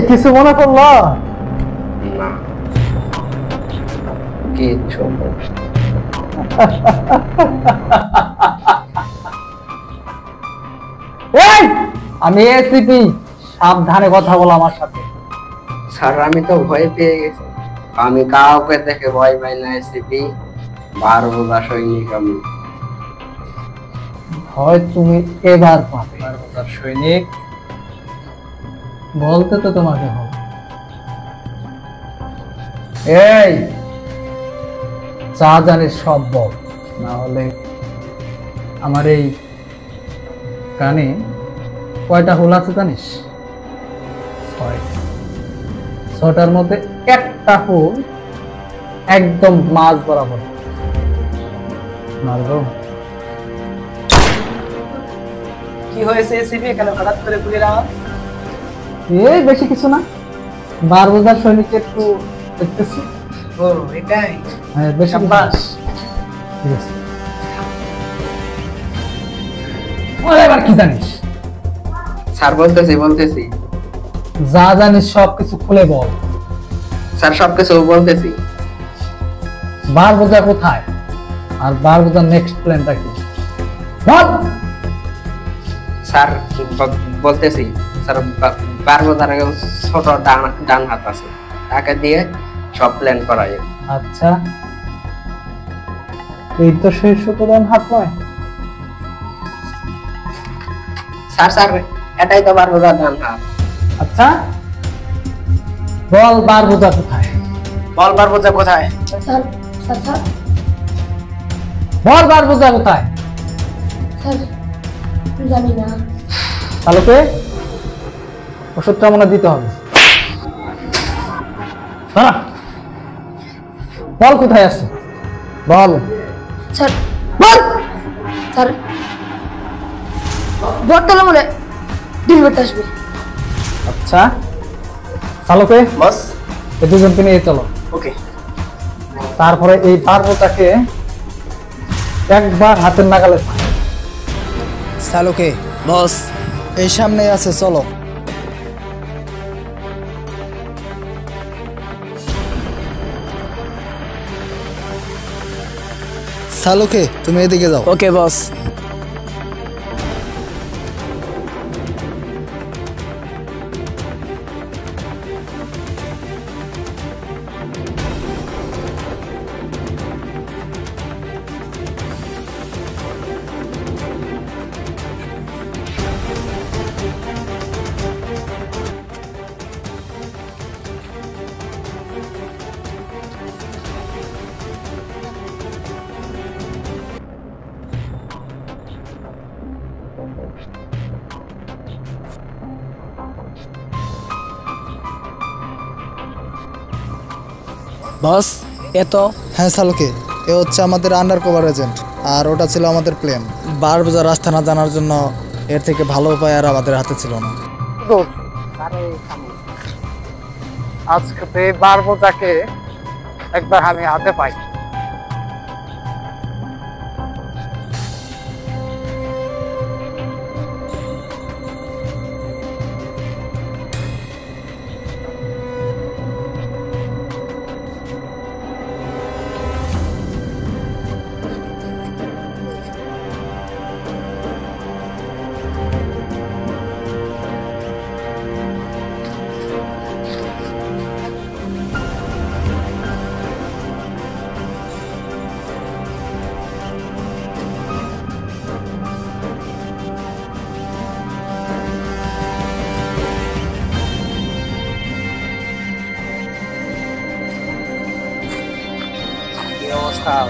কিছু মনে করলো না কিছু এই আমি এসিপি সাবধানে কথা বলো আমার সাথে স্যার আমি তো ভয় পেয়ে গেছি আমি কাউকে দেখে ভয় পাই না এসিপি 12 বোঝা সৈনিক আমি হয় তুমি এবার পাবে 12 বোঝার সৈনিক বলতে তো তোমাকে হবে এই যা জানিস সব বল না হলে আমার এই কানে কয়টা হোল আছে জানিস 6টার মধ্যে একটা হোল একদম মাঝ বরাবর মারবো কি হয়েছে এসিপি কেন হঠাৎ করে গুলির আওয়াজ এই বেশি কিছু না 12 বোঝার সৈনিক একটু দেখতেছি ও এটাই হ্যাঁ বেশি শাবাশ ঠিক আছে ওরে এবার কি জানিস স্যার বলতেছি যা জানিস সবকিছু খুলে বল স্যার সবকিছু বলতেছি 12 বোঝা কোথায় আর 12 বোঝার নেক্সট প্ল্যানটা কি বল স্যার বলতেছি স্যার 12 বোঝার ছোট ডান হাত আছে তাকে দিয়ে সব প্ল্যান করা যায় আচ্ছা এই তো সেই সুতরাং হাত নয় স্যার এটাই তো 12 বোঝার ডান হাত আচ্ছা বল 12 বোঝা কোথায় বল 12 বোঝা কোথায় স্যার স্যার স্যার বল 12 বোঝা কোথায় স্যার জানি না তাহলে ওষুধটা মনে দিতে হবে বল কোথায় আছে বল স্যার বল স্যার বর্তমানে বলে ডিলিভারি আসবে আচ্ছা চালকে বস এই দুজনকে নিয়ে চলো ওকে তারপরে এই 12 বোঝাকে একবার হাতের নাগালে চালকে বস এই সামনে আছে চলো চালকে তুমি এদিকে যাও ওকে বস বস এত হ্যাঁ চালকে এ হচ্ছে আমাদের আন্ডার কভার এজেন্ট আর ওটা ছিল আমাদের প্ল্যান 12 বোঝা রাস্তা না জানার জন্য এর থেকে ভালো উপায় আর আমাদের হাতে ছিল না আজকে 12 বোঝাকে একবার আমি হাতে পাই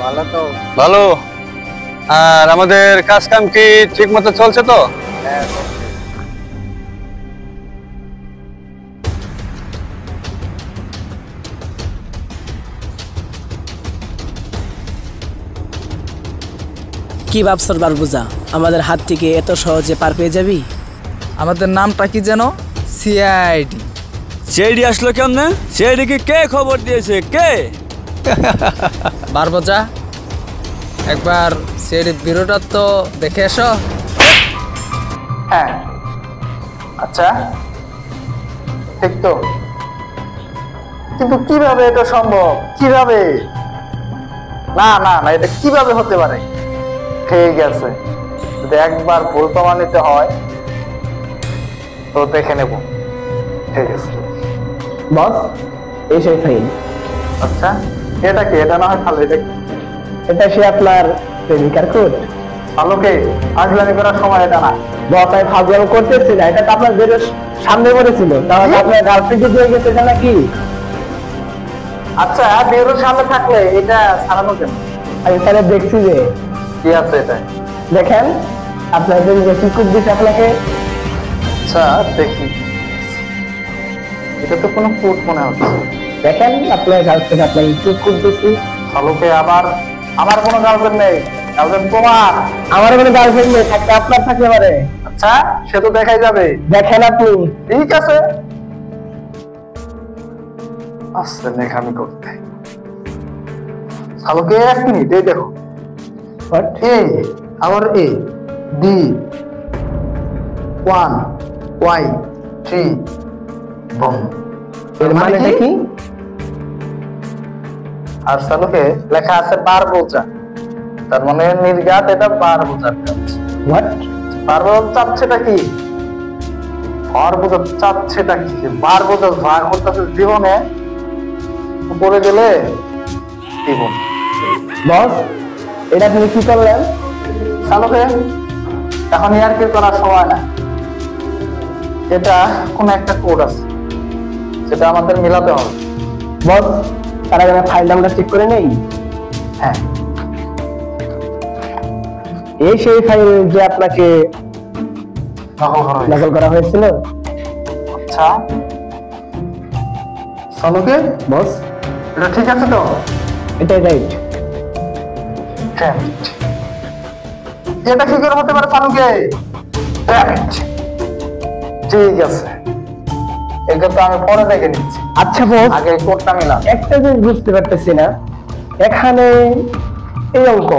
ভালো তো ভালো আর আমাদের কাজ কাম কি ঠিক মতো চলছে তো কি ভাবছর 12 বোঝা আমাদের হাত থেকে এত সহজে পার পেয়ে যাবি আমাদের নামটা কি যেন সিআইডি সিআইডি আসলো কেমনে সিআইডি কে খবর দিয়েছে কে 12 বোঝা একবার সিআইডি বিরোটা তো দেখে এসো হ্যাঁ আচ্ছা ঠিক তো? কিন্তু কিভাবে এটা সম্ভব? কিভাবে? না না না, এটা কিভাবে হতে পারে? ঠিক আছে, যদি একবার ভুল প্রমাণিত হয় তো দেখে নেব। ঠিক আছে বস, এই সেই ফাইল। আচ্ছা, এটা কি? এটা না হয় ভালো, এটা কি? এটা সে আপনার প্রেমিকার কোড। আলোকে আজলামি করার সময় এটা না। বস, আমি ফাজলাম করতেছি না, এটা তো আপনার বেরোর সামনে পড়েছিল, তাহলে আপনার গার্লফ্রেন্ডকে দিয়ে গেছে এটা নাকি? আচ্ছা, বেরোর সামনে থাকলে এটা সারানো কেন? আমি তাহলে দেখছি যে, কি আছে এটা? দেখেন আপনার প্রেমিকা কি কোড দিচ্ছে আপনাকে। আচ্ছা দেখি, এটা তো কোনো কোড মনে হচ্ছে। দেখেন আপনার গার্লফ্রেন্ড আপনাকে কি কোড দিচ্ছে। আলোকে আমার কোনো গার্লফ্রেন্ড নেই, গার্লফ্রেন্ড তোমার। আমার কোনো গার্লফ্রেন্ড নেই, থাকতে আপনার থাকতে পারে। আচ্ছা, সে তো দেখাই যাবে। দেখেন আপনি। ঠিক আছে, আস্তে লেখামি করতে। আলোকে 1 মিনিট, এই দেখো, এ আবার এ ডি 1 ওয়াই 3 বম। এর মানেটা কি? আর সালোকে লেখা আছে বার বোঝা, তার মানে নির্ঘাত এটা বার বোঝার কাজ। হোয়াট? বার বোঝা চাচ্ছেটা কি? বার বোঝা চাচ্ছেটা কি? বার বোঝা ভাগ করতেছে জীবনে, উপরে গেলে জীবন। বস, এটা তুমি কি করলেন? সালোকে এখন আর কি করার সময় না, এটা কোন একটা কোড আছে, সেটা আমাদের মিলাতে হবে। বস, তার আগে ফাইল আমরা চেক করে নেই। হ্যাঁ, এই সেই ফাইল যে আপনাকে নকল করা হয়েছে। নকল করা হয়েছিল। আচ্ছা সালোকে, বস, এটা ঠিক আছে তো? এটাই রাইট। এটা কি করে হতে পারে সালুকে? ঠিক আছে, এটা তো আমি পরে দেখে নিচ্ছি। আচ্ছা বস, আগে কোডটা মিলাম। একটা জিনিস বুঝতে পারতেছি না, এখানে এই অঙ্ক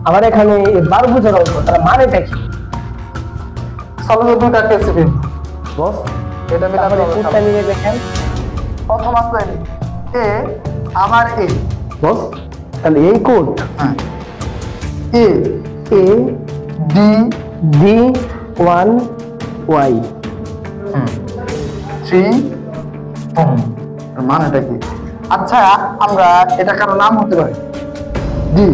আমার এখানে 12 বোঝার অঙ্ক, তার মানেটা কি? সালুকে দুটা কেসি দিন বস, এটা মিলাতে তারপরে হবে। কোডটা নিয়ে দেখেন। প্রথম আছে এ আবার এ। বস, তাহলে এই কোড হ্যাঁ, A A D D 1 Y 3 বম। মানেটা কি? আচ্ছা, আমরা এটা কারো নাম হতে পারে ডি,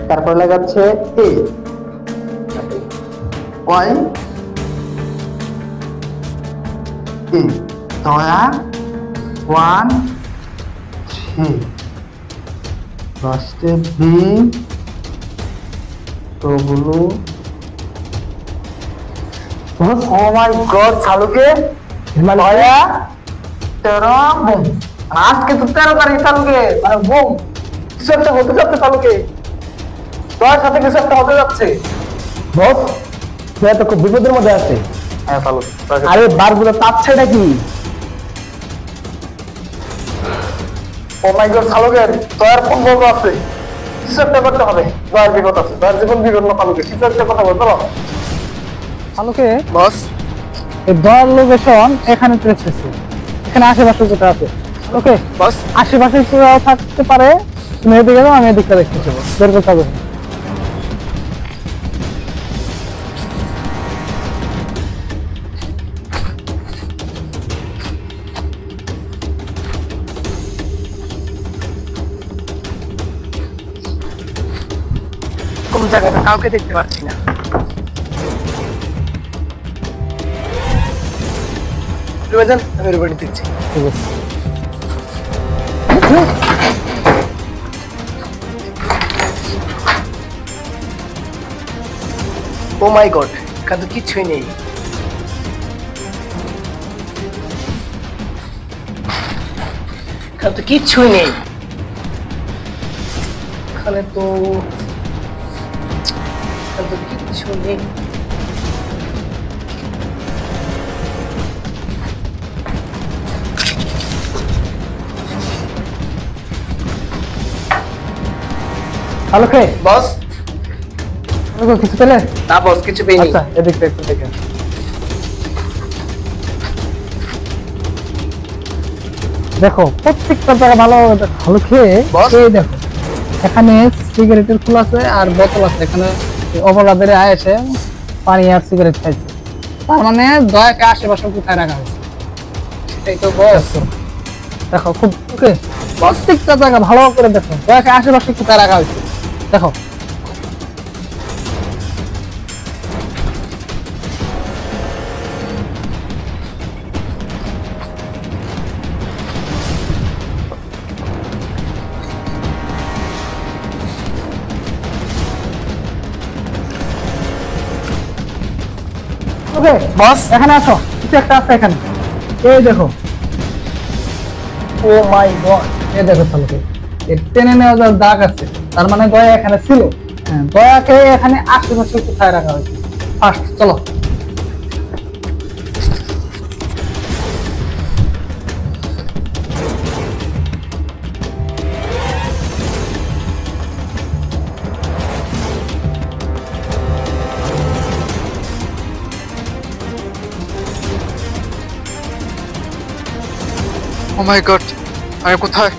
তারপর লেখাচ্ছে এ ওয়াই এ দয়া 1 3 লাস্টে বি ওগুলো। বস, ও মাই গড সালুকে, মানে দয়া 13 বুম। আজকে তো 13 তারিখ সালুকে, মানে বুম, কিছু একটা হতে যাচ্ছে সালুকে, দয়ার সাথে কিছু একটা হতে যাচ্ছে। বস, সে তো খুব বিপদের মধ্যে আছে। হ্যাঁ সালু, আরে বারগুলো চাচ্ছে নাকি? ও মাই গড সালুকে, দয়ার ফোন বন্ধ আছে, কিছু একটা করতে হবে। দয়ার বিপদ আছে, দয়ার জীবন বিপন্ন সালুকে, কিছু একটা কথা বল। চলো আলোকে, বস। এই দয়ার লোকেশন এখানে ট্রেস হয়েছে, এখানে আশেপাশে কোথাও আছে। ওকে বস, আশেপাশে কোথাও থাকতে পারে, তুমি এদিকে যাও, আমি এদিকটা দেখতেছি, বের করতে হবে। কোন জায়গাটা কাউকে দেখতে পাচ্ছি না। আমি এর বাড়ি দেখছি। ঠিক আছে, ও মাই গড, এখানে তো কিছুই নেই। এখানে তো কিছুই নেই। এখানে তো কিচ্ছু নেই। আলোকে, বস, আলোকে কিছু পেলে? না বস, কিছু পেইনি। আচ্ছা, এদিকটা একটু দেখেন। দেখো প্রত্যেকটা জায়গা ভালো ভালো খেয়ে বস। এই দেখো এখানে সিগারেটের ফুল আছে আর বোতল আছে, এখানে অপরাধের এসে পানি আর সিগারেট খাইছে, তার মানে দয়াকে আশেপাশে কোথায় রাখা হয়েছে সেটাই তো বস। দেখো খুব ওকে, প্রত্যেকটা জায়গা ভালো করে দেখো দয়াকে আশেপাশে কোথায় রাখা হয়েছে দেখো। ওকে বস, এখানে আসো, কিছু একটা আছে এখানে, এই দেখো। ও মাই গড, এই দেখো সালকে এর টেনে নেওয়া যাওয়ার দাগ আছে, তার মানে দয়া এখানে ছিল। হ্যাঁ, দয়াকে এখানে আশেপাশে কোথায় রাখা হয়েছে ফার্স্ট চলো। ও মাই গড, আমি কোথায়?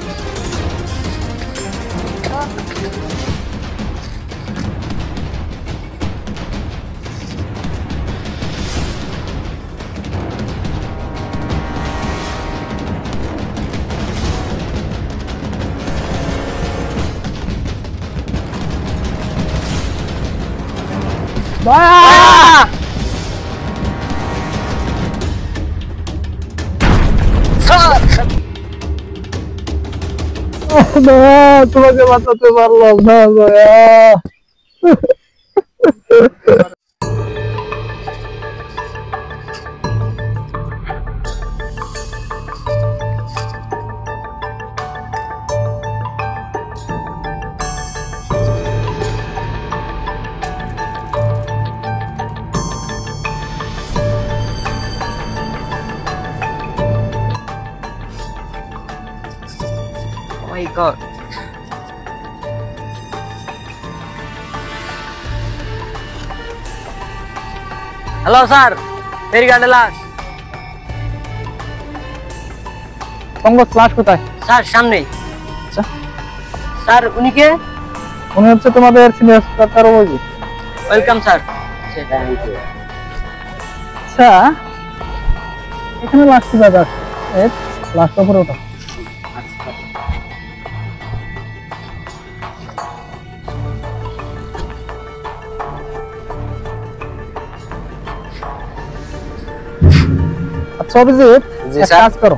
দয়া দয়া, তোমাকে বাঁচাতে পারলাম না দয়া। Oh my god. Hello sir, ফেরিঘাটে লাশ। পঙ্কজ লাশ কোথায়? স্যার সামনেই। আচ্ছা, স্যার উনি কে? উনি হচ্ছে তোমাদের senior doctor Abhijit. Welcome sir. আচ্ছা, এখানে লাশ কিভাবে আছে? এই লাশটা উপরে ওঠা। আচ্ছা অভিজিৎ, জি, এক স্যার। কাজ করো,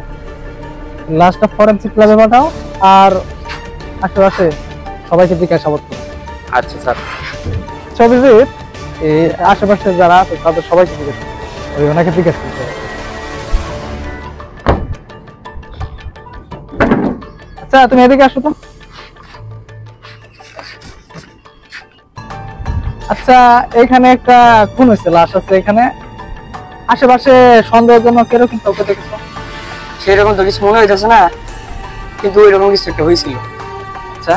লাশটা ফরেনসিক ল্যাবে পাঠাও আর আশেপাশে সবাইকে জিজ্ঞাসাবাদ করো। আচ্ছা স্যার। আচ্ছা অভিজিৎ, এই আশেপাশে যারা আছে তাদের সবাইকে জিজ্ঞাসা করো, ওই ওনাকে জিজ্ঞাসা করতে হবে। আচ্ছা তুমি এদিকে আসো তো। আচ্ছা এখানে একটা খুন হয়েছে, লাশ আছে এখানে, আশেপাশে সন্দেহজনক কিরকম কাউকে দেখেছো? সেরকম তো কিছু মনে হইতেছে না, কিন্তু ওইরকম কিছু একটা হয়েছিল। আচ্ছা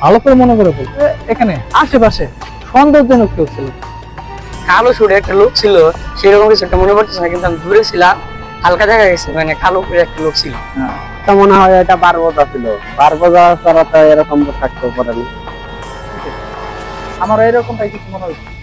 ভালো করে মনে করে বল, এখানে আশেপাশে সন্দেহজনক কেউ ছিল? কালো সুরে একটা লোক ছিল, সেরকম কিছু একটা মনে পড়তেছে না, কিন্তু আমি দূরে ছিলাম, হালকা দেখা গেছে, মানে কালো করে একটা লোক ছিল। তা মনে হয় এটা বারবোজা ছিল। বারবোজা ছাড়া তো এরকম থাকতেও পারে না। আমার এরকমটাই কিছু মনে হয়েছে।